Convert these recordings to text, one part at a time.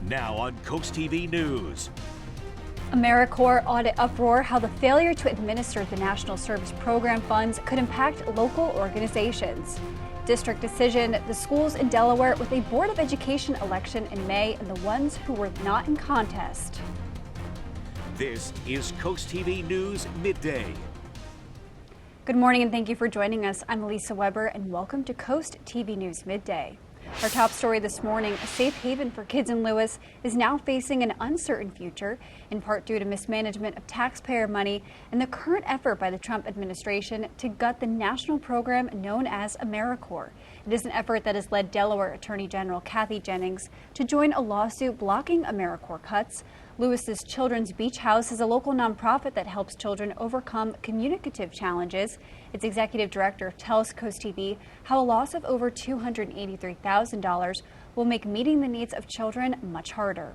Now on CoastTV News. AmeriCorps audit uproar: how the failure to administer the National Service Program funds could impact local organizations. District decision: the schools in Delaware with a Board of Education election in May and the ones who were not in contest. This is CoastTV News Midday. Good morning and thank you for joining us. I'm Elisa Weber and welcome to CoastTV News Midday. Our top story this morning: a safe haven for kids in Lewis is now facing an uncertain future, in part due to mismanagement of taxpayer money and the current effort by the Trump administration to gut the national program known as AmeriCorps. It is an effort that has led Delaware Attorney General Jennings to join a lawsuit blocking AmeriCorps cuts. Lewis's Children's Beach House is a local nonprofit that helps children overcome communicative challenges. Its executive director tells CoastTV how a loss of over $283,000 will make meeting the needs of children much harder.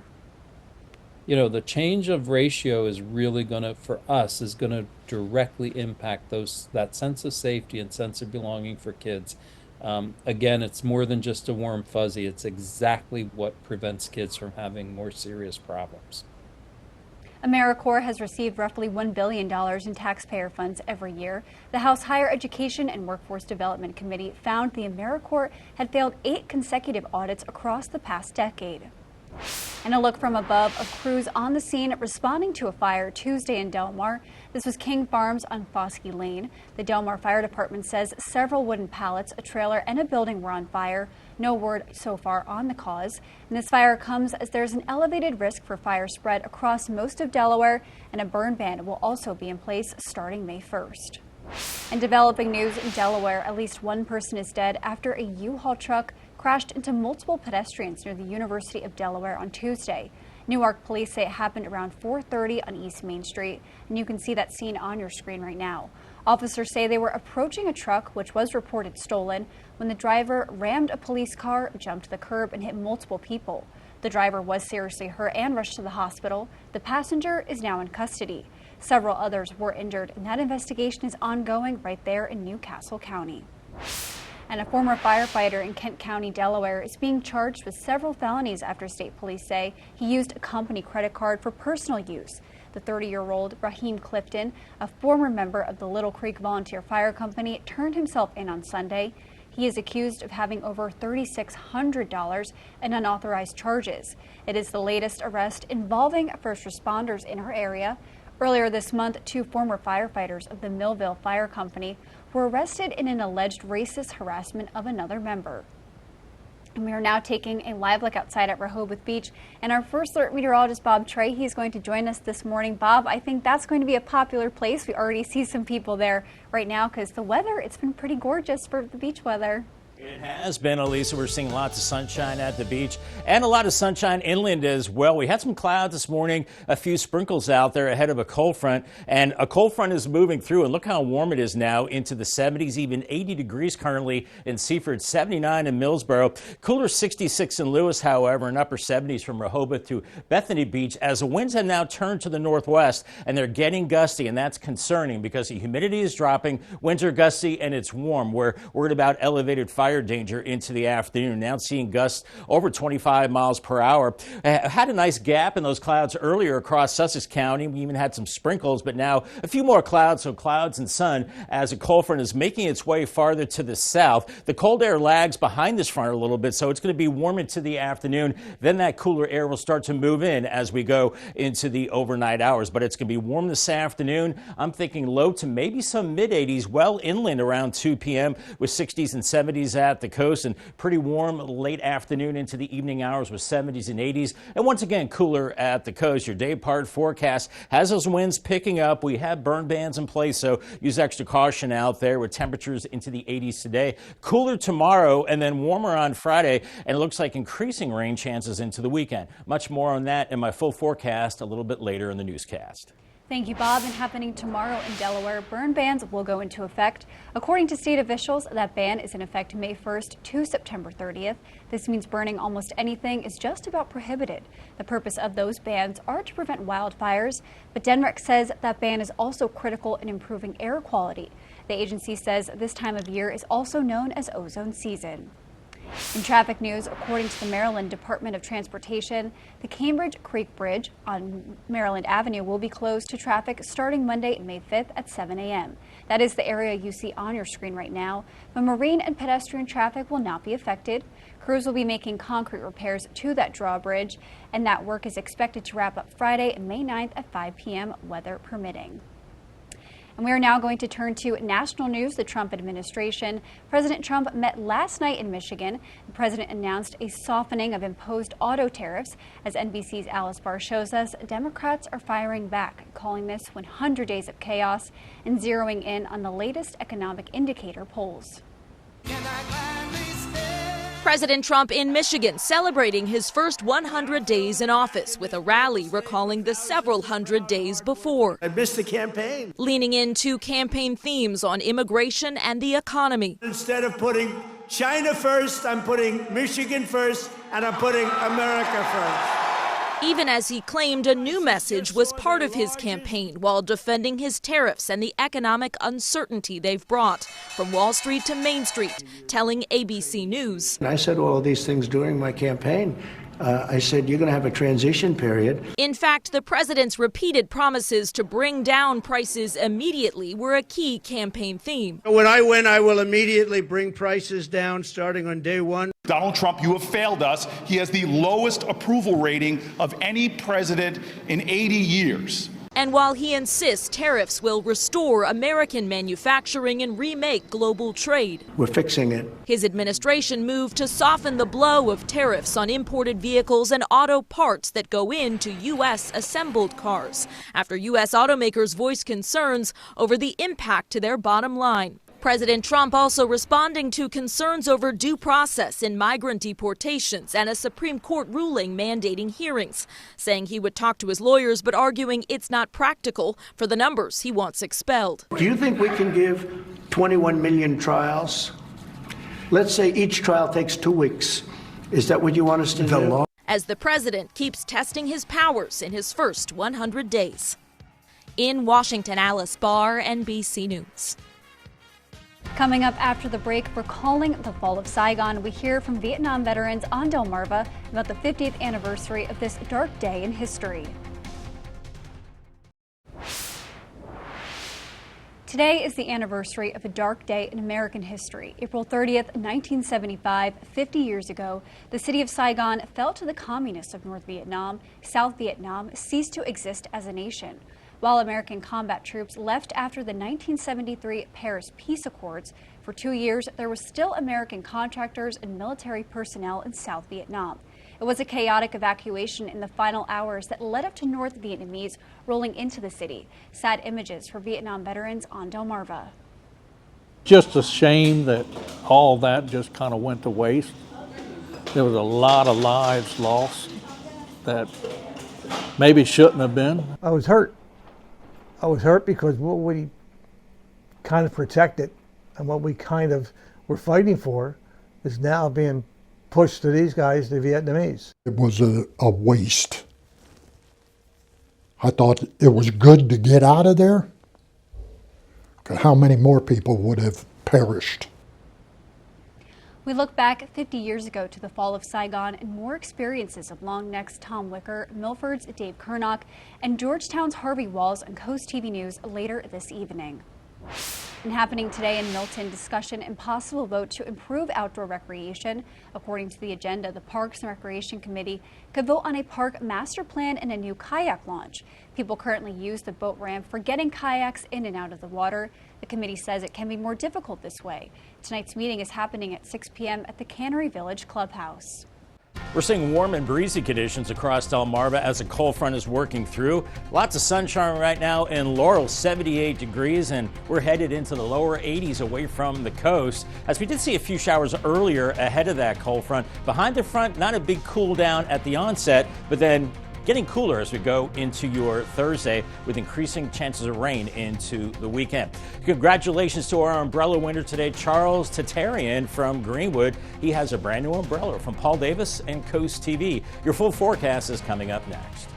You know, the change of ratio is really for us, is going to directly impact that sense of safety and sense of belonging for kids. Again, it's more than just a warm fuzzy. It's exactly what prevents kids from having more serious problems. AmeriCorps has received roughly $1 billion in taxpayer funds every year. The House Higher Education and Workforce Development Committee found the AmeriCorps had failed 8 consecutive audits across the past decade. And a look from above of crews on the scene responding to a fire Tuesday in Delmarva. This was King Farms on Foskey Lane. The Delmarva Fire Department says several wooden pallets, a trailer, and a building were on fire. No word so far on the cause. And this fire comes as there's an elevated risk for fire spread across most of Delaware, and a burn ban will also be in place starting May 1st. In developing news in Delaware, at least one person is dead after a U-Haul truck crashed into multiple pedestrians near the University of Delaware on Tuesday. Newark police say it happened around 4:30 on East Main Street, and you can see that scene on your screen right now. Officers say they were approaching a truck which was reported stolen when the driver rammed a police car, jumped the curb, and hit multiple people. The driver was seriously hurt and rushed to the hospital. The passenger is now in custody. Several others were injured, and that investigation is ongoing right there in Newcastle County. And a former firefighter in Kent County, Delaware, is being charged with several felonies after state police say he used a company credit card for personal use. The 30-year-old Raheem Clifton, a former member of the Little Creek Volunteer Fire Company, turned himself in on Sunday. He is accused of having over $3,600 in unauthorized charges. It is the latest arrest involving first responders in our area. Earlier this month, 2 former firefighters of the Millville Fire Company were arrested in an alleged racist harassment of another member. And we are now taking a live look outside at Rehoboth Beach, and our first alert meteorologist, Bob Trey, he's going to join us this morning. Bob, I think that's going to be a popular place. We already see some people there right now because the weather, it's been pretty gorgeous for the beach weather. It has been, Elisa. We're seeing lots of sunshine at the beach and a lot of sunshine inland as well. We had some clouds this morning, a few sprinkles out there ahead of a cold front, and a cold front is moving through, and look how warm it is now, into the 70s, even 80 degrees currently in Seaford, 79 in Millsboro. Cooler 66 in Lewis, however, and upper 70s from Rehoboth to Bethany Beach, as the winds have now turned to the northwest, and they're getting gusty, and that's concerning because the humidity is dropping, winds are gusty, and it's warm. We're worried about elevated fire danger into the afternoon. Now seeing gusts over 25 miles per hour. Had a nice gap in those clouds earlier across Sussex County. We even had some sprinkles, but now a few more clouds, so clouds and sun as a cold front is making its way farther to the south. The cold air lags behind this front a little bit, so it's going to be warm into the afternoon. Then that cooler air will start to move in as we go into the overnight hours, but it's going to be warm this afternoon. I'm thinking low to maybe some mid-80s, well inland around 2 p.m. with 60s and 70s at the coast, and pretty warm late afternoon into the evening hours with 70s and 80s. And once again, cooler at the coast. Your day part forecast has those winds picking up. We have burn bans in place, so use extra caution out there with temperatures into the 80s today. Cooler tomorrow and then warmer on Friday, and it looks like increasing rain chances into the weekend. Much more on that in my full forecast a little bit later in the newscast. Thank you, Bob. And happening tomorrow in Delaware, burn bans will go into effect. According to state officials, that ban is in effect May 1st to September 30th. This means burning almost anything is just about prohibited. The purpose of those bans are to prevent wildfires, but Denmark says that ban is also critical in improving air quality. The agency says this time of year is also known as ozone season. In traffic news, according to the Maryland Department of Transportation, the Cambridge Creek Bridge on Maryland Avenue will be closed to traffic starting Monday, May 5th at 7 a.m. That is the area you see on your screen right now, but marine and pedestrian traffic will not be affected. Crews will be making concrete repairs to that drawbridge, and that work is expected to wrap up Friday, May 9th at 5 p.m., weather permitting. And we are now going to turn to national news. The Trump administration. President Trump met last night in Michigan. The president announced a softening of imposed auto tariffs. As NBC's Alice Barr shows us, Democrats are firing back, calling this 100 days of chaos and zeroing in on the latest economic indicator polls. President Trump in Michigan celebrating his first 100 days in office with a rally recalling the several hundred days before. I missed the campaign. Leaning into campaign themes on immigration and the economy. Instead of putting China first, I'm putting Michigan first, and I'm putting America first. Even as he claimed a new message was part of his campaign while defending his tariffs and the economic uncertainty they've brought from Wall Street to Main Street, telling ABC News. And I said all of these things during my campaign. I said, you're going to have a transition period. In fact, the president's repeated promises to bring down prices immediately were a key campaign theme. When I win, I will immediately bring prices down starting on day one. Donald Trump, you have failed us. He has the lowest approval rating of any president in 80 years. And while he insists tariffs will restore American manufacturing and remake global trade, We're fixing it. his administration moved to soften the blow of tariffs on imported vehicles and auto parts that go into U.S. assembled cars, after U.S. automakers voiced concerns over the impact to their bottom line. President Trump also responding to concerns over due process in migrant deportations and a Supreme Court ruling mandating hearings, saying he would talk to his lawyers but arguing it's not practical for the numbers he wants expelled. Do you think we can give 21 million trials? Let's say each trial takes 2 weeks. Is that what you want us to do? As the president keeps testing his powers in his first 100 days. In Washington, Alice Barr, NBC News. Coming up after the break, recalling the fall of Saigon, we hear from Vietnam veterans on Delmarva about the 50th anniversary of this dark day in history. Today is the anniversary of a dark day in American history. April 30th, 1975, 50 years ago, the city of Saigon fell to the communists of North Vietnam. South Vietnam ceased to exist as a nation. While American combat troops left after the 1973 Paris Peace Accords, for 2 years there were still American contractors and military personnel in South Vietnam. It was a chaotic evacuation in the final hours that led up to North Vietnamese rolling into the city. Sad images for Vietnam veterans on Delmarva. Just a shame that all that just kind of went to waste. There was a lot of lives lost that maybe shouldn't have been. I was hurt. I was hurt because what we kind of protected and what we kind of were fighting for is now being pushed to these guys, the Vietnamese. It was a waste. I thought it was good to get out of there. How many more people would have perished? We look back 50 years ago to the fall of Saigon and more experiences of Long Neck's Tom Wicker, Milford's Dave Kernock, and Georgetown's Harvey Walls on CoastTV News later this evening. And happening today in Milton, discussion and possible vote to improve outdoor recreation. According to the agenda, the Parks and Recreation Committee could vote on a park master plan and a new kayak launch. People currently use the boat ramp for getting kayaks in and out of the water. The committee says it can be more difficult this way. Tonight's meeting is happening at 6 p.m. at the Cannery Village Clubhouse. We're seeing warm and breezy conditions across Delmarva as a cold front is working through. Lots of sunshine right now in Laurel, 78 degrees, and we're headed into the lower 80s away from the coast. As we did see a few showers earlier ahead of that cold front. Behind the front, not a big cool down at the onset, but then getting cooler as we go into your Thursday with increasing chances of rain into the weekend. Congratulations to our umbrella winner today, Charles Tatarian from Greenwood. He has a brand new umbrella from Paul Davis and Coast TV. Your full forecast is coming up next.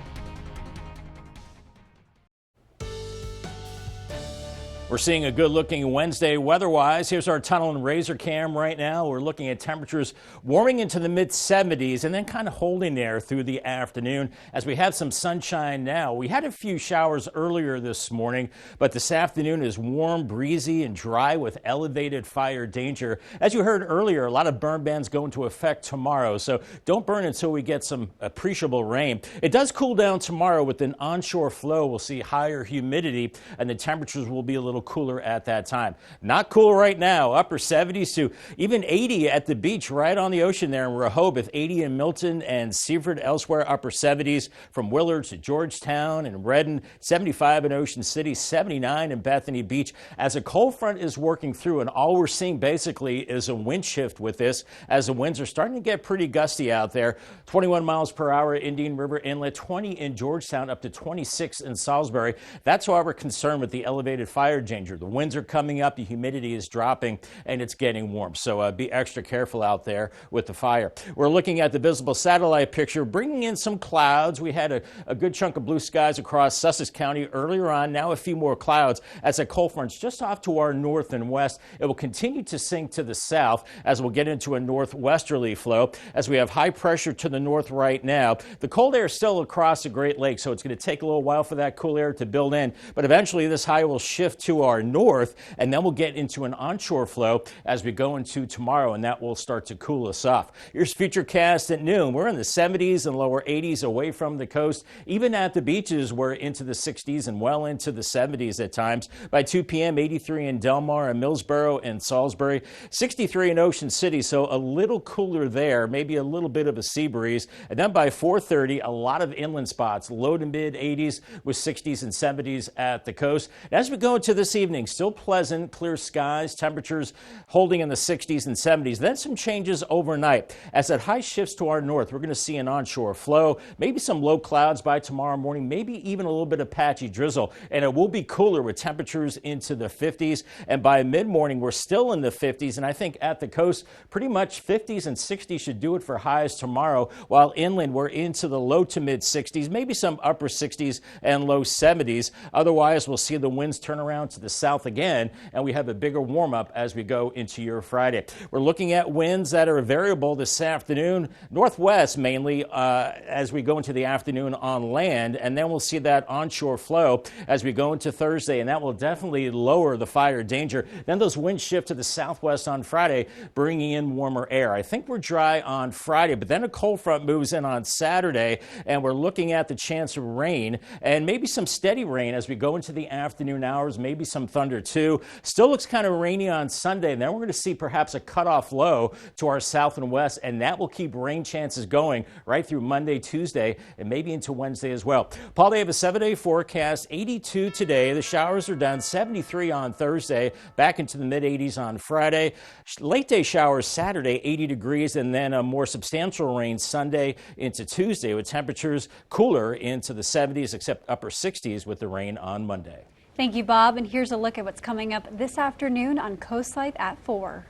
We're We're seeing a good-looking Wednesday weather-wise. Here's our tunnel and razor cam right now. We're looking at temperatures warming into the mid-70s and then kind of holding there through the afternoon as we have some sunshine now. We had a few showers earlier this morning, but this afternoon is warm, breezy, and dry with elevated fire danger. As you heard earlier, a lot of burn bans go into effect tomorrow, so don't burn until we get some appreciable rain. It does cool down tomorrow with an onshore flow. We'll see higher humidity, and the temperatures will be a little cooler at that time. Not cool right now, upper 70s to even 80 at the beach right on the ocean there in Rehoboth, 80 in Milton and Seaford. Elsewhere, upper 70s from Willard to Georgetown and Redden, 75 in Ocean City, 79 in Bethany Beach. As a cold front is working through, and all we're seeing basically is a wind shift with this as the winds are starting to get pretty gusty out there. 21 miles per hour Indian River Inlet, 20 in Georgetown, up to 26 in Salisbury. That's why we're concerned with the elevated fire danger. The winds are coming up, the humidity is dropping, and it's getting warm. So be extra careful out there with the fire. We're looking at the visible satellite picture, bringing in some clouds. We had a good chunk of blue skies across Sussex County earlier on. Now a few more clouds as a cold front's just off to our north and west. It will continue to sink to the south as we'll get into a northwesterly flow as we have high pressure to the north right now. The cold air is still across the Great Lakes, so it's going to take a little while for that cool air to build in, but eventually this high will shift to our north, and then we'll get into an onshore flow as we go into tomorrow, and that will start to cool us off. Here's Futurecast at noon. We're in the 70s and lower 80s away from the coast. Even at the beaches, we're into the 60s and well into the 70s at times. By 2 p.m., 83 in Delmarva and Millsboro and Salisbury, 63 in Ocean City, so a little cooler there, maybe a little bit of a sea breeze. And then by 4:30, a lot of inland spots, low to mid 80s with 60s and 70s at the coast. As we go into this evening, still pleasant, clear skies, temperatures holding in the 60s and 70s. Then some changes overnight. As that high shifts to our north, we're going to see an onshore flow, maybe some low clouds by tomorrow morning, maybe even a little bit of patchy drizzle. And it will be cooler with temperatures into the 50s. And by mid-morning, we're still in the 50s. And I think at the coast, pretty much 50s and 60s should do it for highs tomorrow, while inland we're into the low to mid 60s, maybe some upper 60s and low 70s. Otherwise, we'll see the winds turn around to the south again, and we have a bigger warm-up as we go into your Friday. We're looking at winds that are variable this afternoon, northwest mainly as we go into the afternoon on land, and then we'll see that onshore flow as we go into Thursday, and that will definitely lower the fire danger. Then those winds shift to the southwest on Friday, bringing in warmer air. I think we're dry on Friday, but then a cold front moves in on Saturday, and we're looking at the chance of rain and maybe some steady rain as we go into the afternoon hours, maybe some thunder too. Still looks kind of rainy on Sunday, and then we're going to see perhaps a cutoff low to our south and west, and that will keep rain chances going right through Monday, Tuesday, and maybe into Wednesday as well. Paul, they have a 7-day forecast, 82 today. The showers are done, 73 on Thursday, back into the mid-80s on Friday. Late day showers Saturday, 80 degrees, and then a more substantial rain Sunday into Tuesday with temperatures cooler into the 70s, except upper 60s with the rain on Monday. Thank you, Bob. And here's a look at what's coming up this afternoon on Coast Life at 4.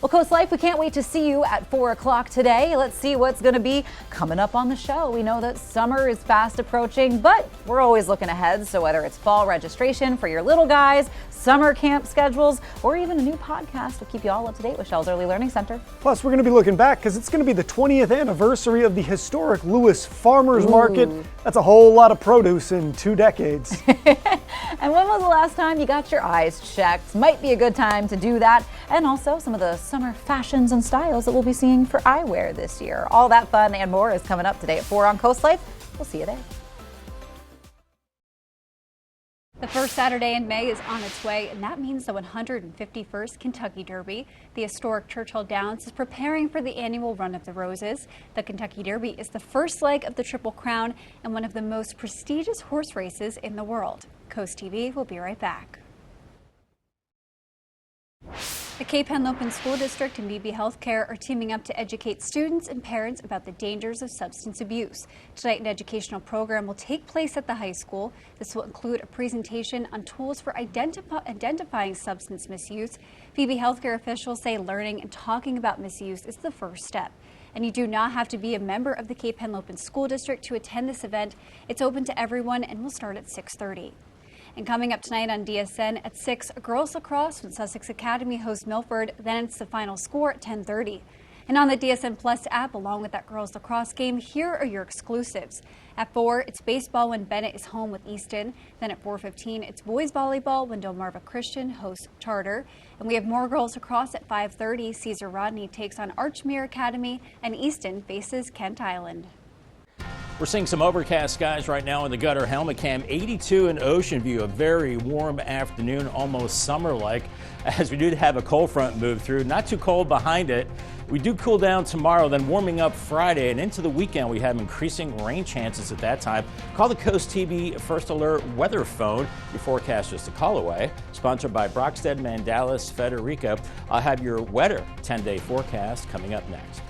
Well, Coast Life, we can't wait to see you at 4 o'clock today. Let's see what's going to be coming up on the show. We know that summer is fast approaching, but we're always looking ahead. So whether it's fall registration for your little guys, summer camp schedules, or even a new podcast, we'll keep you all up to date with Shell's Early Learning Center. Plus, we're going to be looking back because it's going to be the 20th anniversary of the historic Lewis Farmers Market. That's a whole lot of produce in 2 decades. And when was the last time you got your eyes checked? Might be a good time to do that. And also some of the summer fashions and styles that we'll be seeing for eyewear this year. All that fun and more is coming up today at 4 on Coast Life. We'll see you there. The first Saturday in May is on its way, and that means the 151st Kentucky Derby. The historic Churchill Downs is preparing for the annual Run of the Roses. The Kentucky Derby is the first leg of the Triple Crown and one of the most prestigious horse races in the world. Coast TV will be right back. The Cape Henlopen School District and BB Healthcare are teaming up to educate students and parents about the dangers of substance abuse. Tonight, an educational program will take place at the high school. This will include a presentation on tools for identifying substance misuse. BB Healthcare officials say learning and talking about misuse is the first step. And you do not have to be a member of the Cape Henlopen School District to attend this event. It's open to everyone and will start at 6:30. And coming up tonight on DSN at 6, girls lacrosse when Sussex Academy hosts Milford. Then it's the final score at 10:30. And on the DSN Plus app, along with that girls lacrosse game, here are your exclusives. At 4, it's baseball when Bennett is home with Easton. Then at 4:15, it's boys volleyball when Delmarva Christian hosts Charter. And we have more girls lacrosse at 5:30. Cesar Rodney takes on Archmere Academy, and Easton faces Kent Island. We're seeing some overcast skies right now in the Gutter Helmet Cam. 82 in Ocean View, a very warm afternoon, almost summer-like, as we do have a cold front move through. Not too cold behind it. We do cool down tomorrow, then warming up Friday, and into the weekend we have increasing rain chances at that time. Call the Coast TV First Alert weather phone. Your forecast just a call away. Sponsored by Brockstead, Mandalis, Federica. I'll have your weather 10-day forecast coming up next.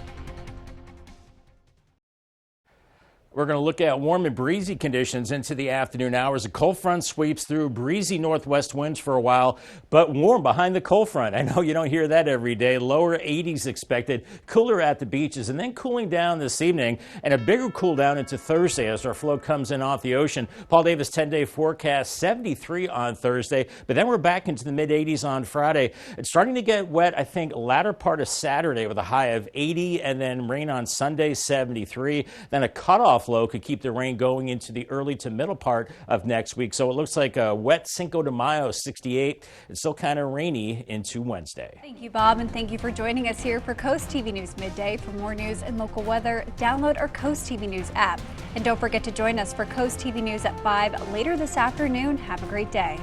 We're going to look at warm and breezy conditions into the afternoon hours. A cold front sweeps through, breezy northwest winds for a while, but warm behind the cold front. I know you don't hear that every day. Lower 80s expected, cooler at the beaches, and then cooling down this evening, and a bigger cool down into Thursday as our flow comes in off the ocean. Paul Davis 10-day forecast, 73 on Thursday, but then we're back into the mid-80s on Friday. It's starting to get wet, I think, latter part of Saturday with a high of 80, and then rain on Sunday, 73. Then a cutoff low could keep the rain going into the early to middle part of next week. So it looks like a wet Cinco de Mayo, 68. It's still kind of rainy into Wednesday. Thank you, Bob, and thank you for joining us here for Coast TV News Midday. For more news and local weather, download our Coast TV News app. And don't forget to join us for Coast TV News at 5 later this afternoon. Have a great day.